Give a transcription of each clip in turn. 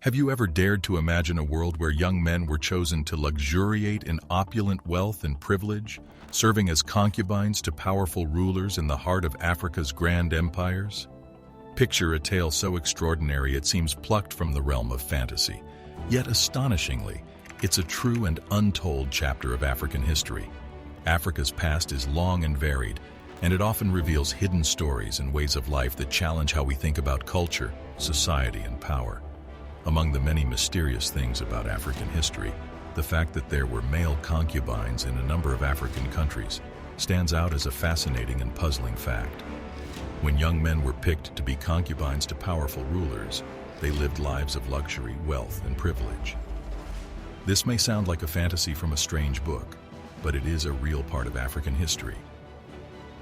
Have you ever dared to imagine a world where young men were chosen to luxuriate in opulent wealth and privilege, serving as concubines to powerful rulers in the heart of Africa's grand empires? Picture a tale so extraordinary it seems plucked from the realm of fantasy. Yet astonishingly, it's a true and untold chapter of African history. Africa's past is long and varied, and it often reveals hidden stories and ways of life that challenge how we think about culture, society, and power. Among the many mysterious things about African history, the fact that there were male concubines in a number of African countries stands out as a fascinating and puzzling fact. When young men were picked to be concubines to powerful rulers, they lived lives of luxury, wealth, and privilege. This may sound like a fantasy from a strange book, but it is a real part of African history.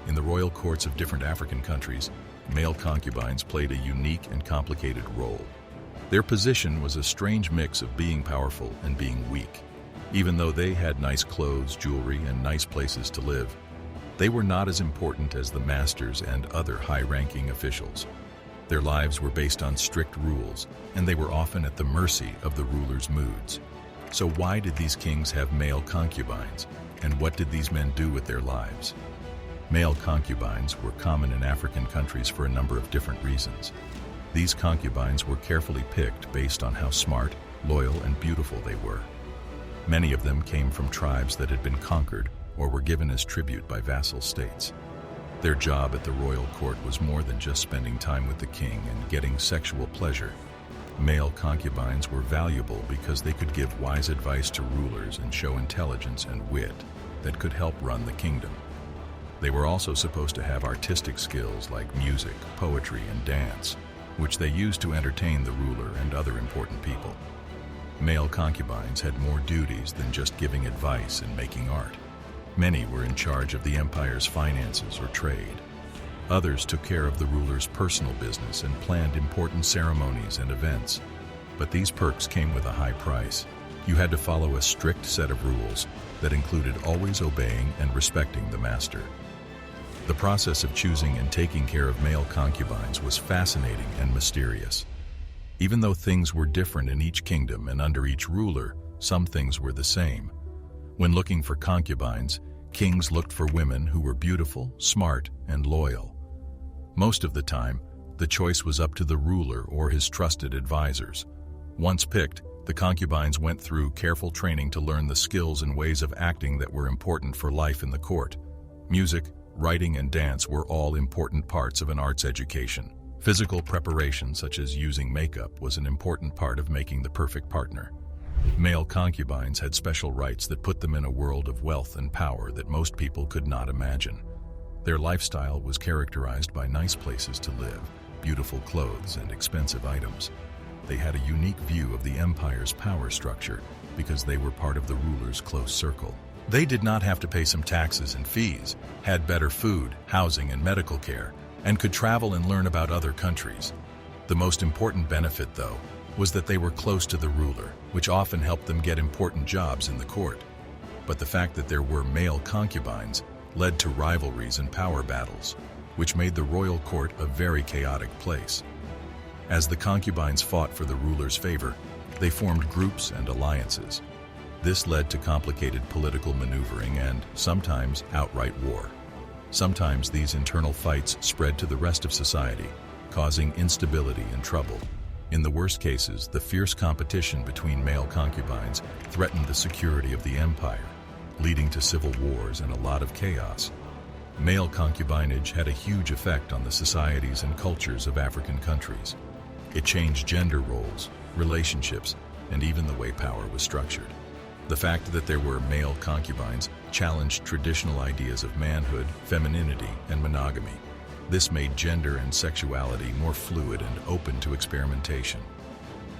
In the royal courts of different African countries, male concubines played a unique and complicated role. Their position was a strange mix of being powerful and being weak. Even though they had nice clothes, jewelry, and nice places to live, they were not as important as the masters and other high-ranking officials. Their lives were based on strict rules, and they were often at the mercy of the ruler's moods. So why did these kings have male concubines, and what did these men do with their lives? Male concubines were common in African countries for a number of different reasons. These concubines were carefully picked based on how smart, loyal, and beautiful they were. Many of them came from tribes that had been conquered or were given as tribute by vassal states. Their job at the royal court was more than just spending time with the king and getting sexual pleasure. Male concubines were valuable because they could give wise advice to rulers and show intelligence and wit that could help run the kingdom. They were also supposed to have artistic skills like music, poetry, and dance, which they used to entertain the ruler and other important people. Male concubines had more duties than just giving advice and making art. Many were in charge of the empire's finances or trade. Others took care of the ruler's personal business and planned important ceremonies and events. But these perks came with a high price. You had to follow a strict set of rules that included always obeying and respecting the master. The process of choosing and taking care of male concubines was fascinating and mysterious. Even though things were different in each kingdom and under each ruler, some things were the same. When looking for concubines, kings looked for women who were beautiful, smart, and loyal. Most of the time, the choice was up to the ruler or his trusted advisors. Once picked, the concubines went through careful training to learn the skills and ways of acting that were important for life in the court. Music, writing, and dance were all important parts of an arts education. Physical preparation, such as using makeup, was an important part of making the perfect partner. Male concubines had special rights that put them in a world of wealth and power that most people could not imagine. Their lifestyle was characterized by nice places to live, beautiful clothes, and expensive items. They had a unique view of the empire's power structure because they were part of the ruler's close circle. They did not have to pay some taxes and fees, had better food, housing, and medical care, and could travel and learn about other countries. The most important benefit, though, was that they were close to the ruler, which often helped them get important jobs in the court. But the fact that there were male concubines led to rivalries and power battles, which made the royal court a very chaotic place. As the concubines fought for the ruler's favor, they formed groups and alliances. This led to complicated political maneuvering and, sometimes, outright war. Sometimes these internal fights spread to the rest of society, causing instability and trouble. In the worst cases, the fierce competition between male concubines threatened the security of the empire, leading to civil wars and a lot of chaos. Male concubinage had a huge effect on the societies and cultures of African countries. It changed gender roles, relationships, and even the way power was structured. The fact that there were male concubines challenged traditional ideas of manhood, femininity, and monogamy. This made gender and sexuality more fluid and open to experimentation.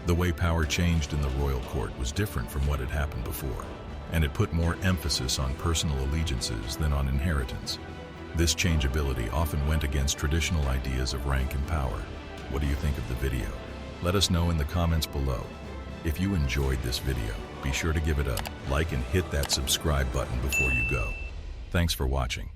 The way power changed in the royal court was different from what had happened before, and it put more emphasis on personal allegiances than on inheritance. This changeability often went against traditional ideas of rank and power. What do you think of the video? Let us know in the comments below. If you enjoyed this video, be sure to give it a like and hit that subscribe button before you go. Thanks for watching.